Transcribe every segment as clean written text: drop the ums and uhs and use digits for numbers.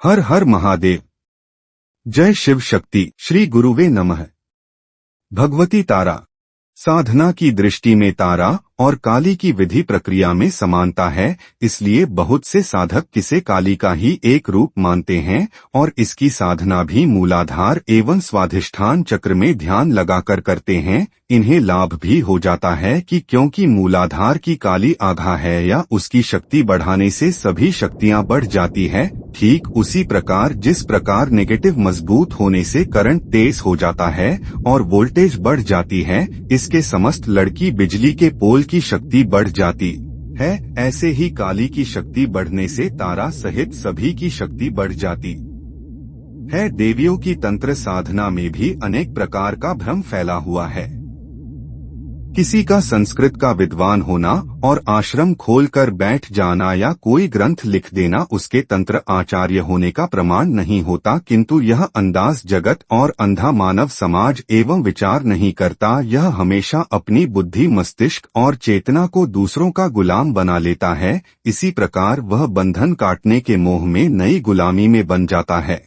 हर हर महादेव। जय शिव शक्ति। श्री गुरुवे नमः। भगवती तारा। साधना की दृष्टि में तारा और काली की विधि प्रक्रिया में समानता है, इसलिए बहुत से साधक किसे काली का ही एक रूप मानते हैं और इसकी साधना भी मूलाधार एवं स्वाधिष्ठान चक्र में ध्यान लगाकर करते हैं। इन्हें लाभ भी हो जाता है कि क्योंकि मूलाधार की काली आघा है या उसकी शक्ति बढ़ाने से सभी शक्तियां बढ़ जाती है। ठीक उसी प्रकार जिस प्रकार नेगेटिव मजबूत होने से करंट तेज हो जाता है और वोल्टेज बढ़ जाती है, इसके समस्त लड़की बिजली के पोल की शक्ति बढ़ जाती है, ऐसे ही काली की शक्ति बढ़ने से तारा सहित सभी की शक्ति बढ़ जाती है। देवियों की तंत्र साधना में भी अनेक प्रकार का भ्रम फैला हुआ है। किसी का संस्कृत का विद्वान होना और आश्रम खोलकर बैठ जाना या कोई ग्रंथ लिख देना उसके तंत्र आचार्य होने का प्रमाण नहीं होता, किंतु यह अंदाज जगत और अंधा मानव समाज एवं विचार नहीं करता। यह हमेशा अपनी बुद्धि, मस्तिष्क और चेतना को दूसरों का गुलाम बना लेता है। इसी प्रकार वह बंधन काटने के मोह में नई गुलामी में बन जाता है।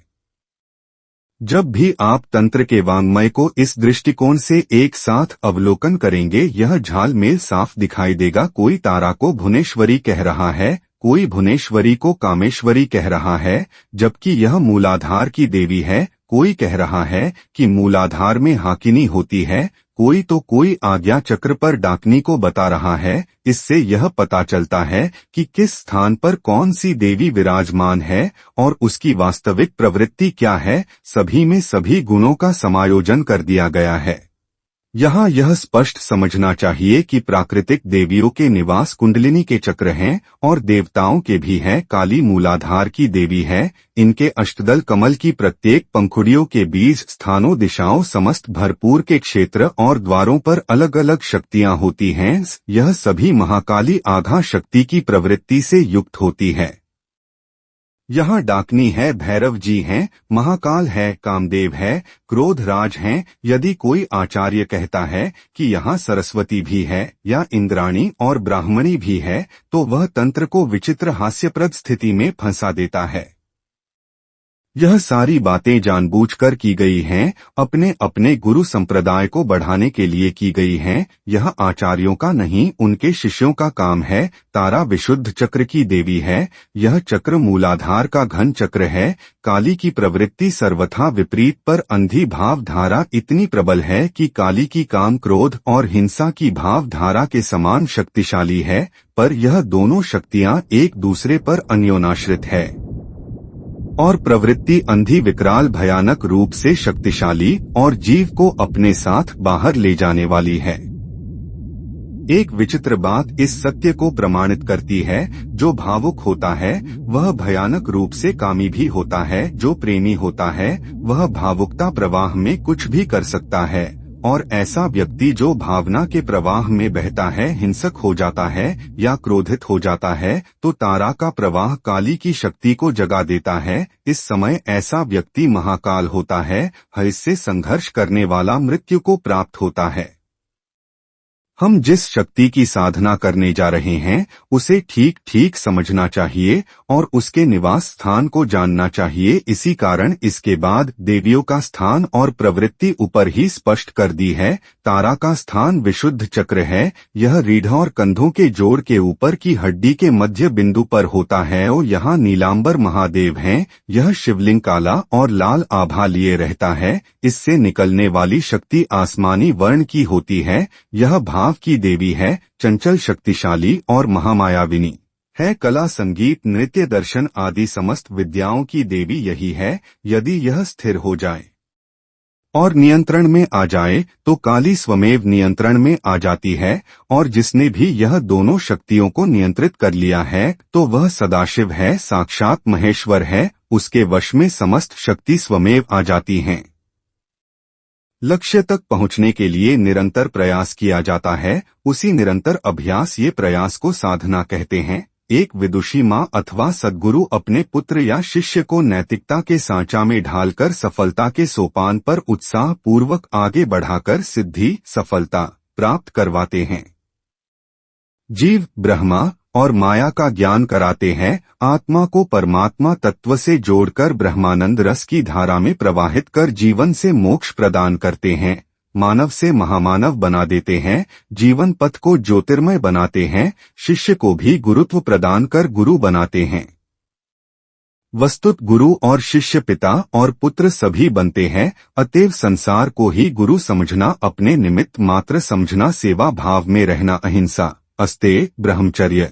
जब भी आप तंत्र के वाङ्मय को इस दृष्टिकोण से एक साथ अवलोकन करेंगे, यह झालमेल साफ दिखाई देगा। कोई तारा को भुवनेश्वरी कह रहा है, कोई भुवनेश्वरी को कामेश्वरी कह रहा है, जबकि यह मूलाधार की देवी है। कोई कह रहा है कि मूलाधार में हाकिनी होती है, कोई आज्ञा चक्र पर डाकनी को बता रहा है। इससे यह पता चलता है कि किस स्थान पर कौन सी देवी विराजमान है और उसकी वास्तविक प्रवृत्ति क्या है। सभी में सभी गुणों का समायोजन कर दिया गया है। यहाँ यह स्पष्ट समझना चाहिए कि प्राकृतिक देवियों के निवास कुंडलिनी के चक्र हैं और देवताओं के भी हैं। काली मूलाधार की देवी है। इनके अष्टदल कमल की प्रत्येक पंखुड़ियों के बीज स्थानों, दिशाओं, समस्त भरपूर के क्षेत्र और द्वारों पर अलग अलग शक्तियां होती हैं। यह सभी महाकाली आघा शक्ति की प्रवृत्ति से युक्त होती है। यहाँ डाकनी है, भैरव जी हैं, महाकाल है, कामदेव है, क्रोधराज हैं। यदि कोई आचार्य कहता है कि यहाँ सरस्वती भी है या इंद्राणी और ब्राह्मणी भी है, तो वह तंत्र को विचित्र हास्यप्रद स्थिति में फंसा देता है। यह सारी बातें जानबूझकर की गई हैं, अपने अपने गुरु संप्रदाय को बढ़ाने के लिए की गई हैं। यह आचार्यों का नहीं, उनके शिष्यों का काम है। तारा विशुद्ध चक्र की देवी है। यह चक्र मूलाधार का घन चक्र है। काली की प्रवृत्ति सर्वथा विपरीत पर अंधी भाव धारा इतनी प्रबल है कि काली की काम, क्रोध और हिंसा की भाव धारा के समान शक्तिशाली है, पर यह दोनों शक्तियां एक दूसरे पर अन्योनाश्रित है और प्रवृत्ति अंधी, विकराल, भयानक रूप से शक्तिशाली और जीव को अपने साथ बाहर ले जाने वाली है। एक विचित्र बात इस सत्य को प्रमाणित करती है, जो भावुक होता है वह भयानक रूप से कामी भी होता है। जो प्रेमी होता है वह भावुकता प्रवाह में कुछ भी कर सकता है, और ऐसा व्यक्ति जो भावना के प्रवाह में बहता है हिंसक हो जाता है या क्रोधित हो जाता है। तो तारा का प्रवाह काली की शक्ति को जगा देता है। इस समय ऐसा व्यक्ति महाकाल होता है, इससे संघर्ष करने वाला मृत्यु को प्राप्त होता है। हम जिस शक्ति की साधना करने जा रहे हैं उसे ठीक ठीक समझना चाहिए और उसके निवास स्थान को जानना चाहिए। इसी कारण इसके बाद देवियों का स्थान और प्रवृत्ति ऊपर ही स्पष्ट कर दी है। तारा का स्थान विशुद्ध चक्र है। यह रीढ़ और कंधों के जोड़ के ऊपर की हड्डी के मध्य बिंदु पर होता है और यहाँ नीलांबर महादेव हैं। यह शिवलिंग काला और लाल आभा लिए रहता है। इससे निकलने वाली शक्ति आसमानी वर्ण की होती है। यह भाव की देवी है, चंचल, शक्तिशाली और महामायाविनी है। कला, संगीत, नृत्य, दर्शन आदि समस्त विद्याओं की देवी यही है। यदि यह स्थिर हो जाए और नियंत्रण में आ जाए तो काली स्वमेव नियंत्रण में आ जाती है, और जिसने भी यह दोनों शक्तियों को नियंत्रित कर लिया है तो वह सदाशिव है, साक्षात महेश्वर है। उसके वश में समस्त शक्ति स्वमेव आ जाती हैं। लक्ष्य तक पहुंचने के लिए निरंतर प्रयास किया जाता है। उसी निरंतर अभ्यास, ये प्रयास को साधना कहते हैं। एक विदुषी माँ अथवा सद्गुरु अपने पुत्र या शिष्य को नैतिकता के सांचा में ढालकर सफलता के सोपान पर उत्साह पूर्वक आगे बढ़ाकर सिद्धि, सफलता प्राप्त करवाते हैं। जीव, ब्रह्मा और माया का ज्ञान कराते हैं, आत्मा को परमात्मा तत्व से जोड़कर ब्रह्मानंद रस की धारा में प्रवाहित कर जीवन से मोक्ष प्रदान करते हैं, मानव से महामानव बना देते हैं, जीवन पथ को ज्योतिर्मय बनाते हैं, शिष्य को भी गुरुत्व प्रदान कर गुरु बनाते हैं। वस्तुत गुरु और शिष्य पिता और पुत्र सभी बनते हैं, अतएव संसार को ही गुरु समझना, अपने निमित्त मात्र समझना, सेवा भाव में रहना, अहिंसा, अस्तेय, ब्रह्मचर्य,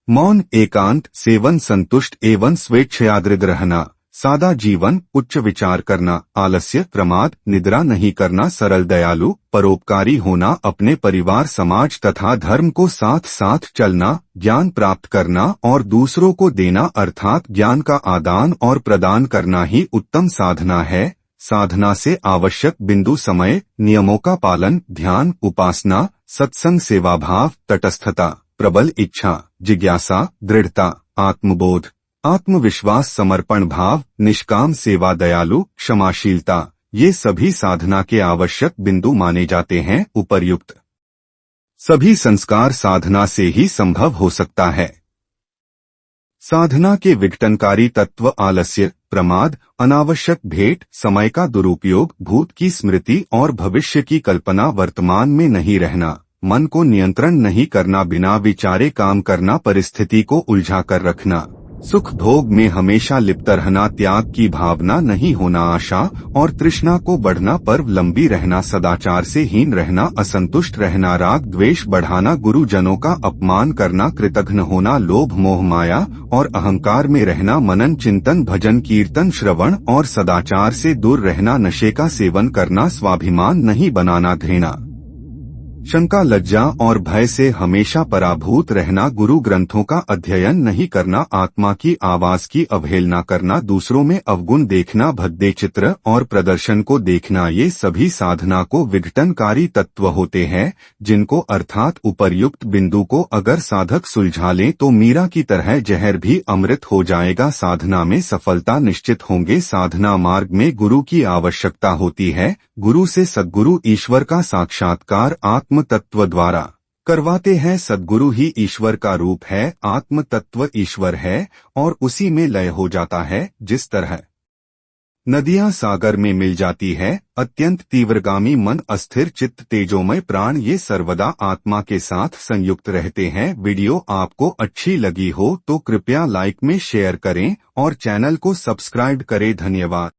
मौन, एकांत, सेवन, संतुष्ट एवं स्वेच्छयादृद रहना, सादा जीवन, उच्च विचार करना, आलस्य, प्रमाद, निद्रा नहीं करना, सरल, दयालु, परोपकारी होना, अपने परिवार, समाज तथा धर्म को साथ साथ चलना, ज्ञान प्राप्त करना और दूसरों को देना अर्थात ज्ञान का आदान और प्रदान करना ही उत्तम साधना है। साधना से आवश्यक बिंदु समय, नियमों का पालन, ध्यान, उपासना, सत्संग, सेवाभाव, तटस्थता, प्रबल इच्छा, जिज्ञासा, दृढ़ता, आत्मबोध, आत्मविश्वास, समर्पण भाव, निष्काम सेवा, दयालु, क्षमाशीलता, ये सभी साधना के आवश्यक बिंदु माने जाते हैं। उपर्युक्त सभी संस्कार साधना से ही संभव हो सकता है। साधना के विघटनकारी तत्व आलस्य, प्रमाद, अनावश्यक भेंट, समय का दुरुपयोग, भूत की स्मृति और भविष्य की कल्पना, वर्तमान में नहीं रहना, मन को नियंत्रण नहीं करना, बिना विचारे काम करना, परिस्थिति को उलझा कर रखना, सुख भोग में हमेशा लिप्त रहना, त्याग की भावना नहीं होना, आशा और तृष्णा को बढ़ना, पर्व लंबी रहना, सदाचार से हीन रहना, असंतुष्ट रहना, राग द्वेष बढ़ाना, गुरुजनों का अपमान करना, कृतघ्न होना, लोभ मोह माया और अहंकार में रहना, मनन चिंतन भजन कीर्तन श्रवण और सदाचार से दूर रहना, नशे का सेवन करना, स्वाभिमान नहीं बनाना, घृणा शंका लज्जा और भय से हमेशा पराभूत रहना, गुरु ग्रंथों का अध्ययन नहीं करना, आत्मा की आवाज की अवहेलना करना, दूसरों में अवगुण देखना, भद्दे चित्र और प्रदर्शन को देखना, ये सभी साधना को विघटनकारी तत्व होते हैं, जिनको अर्थात उपर्युक्त बिंदु को अगर साधक सुलझा ले तो मीरा की तरह जहर भी अमृत हो जाएगा। साधना में सफलता निश्चित होंगे। साधना मार्ग में गुरु की आवश्यकता होती है। गुरु से सद्गुरु ईश्वर का साक्षात्कार आत्म तत्व द्वारा करवाते हैं। सद्गुरु ही ईश्वर का रूप है, आत्म तत्व ईश्वर है और उसी में लय हो जाता है। जिस तरह नदियां सागर में मिल जाती है, अत्यंत तीव्रगामी मन, अस्थिर चित्त, तेजोमय प्राण, ये सर्वदा आत्मा के साथ संयुक्त रहते हैं। वीडियो आपको अच्छी लगी हो तो कृपया लाइक में शेयर करें और चैनल को सब्सक्राइब करें। धन्यवाद।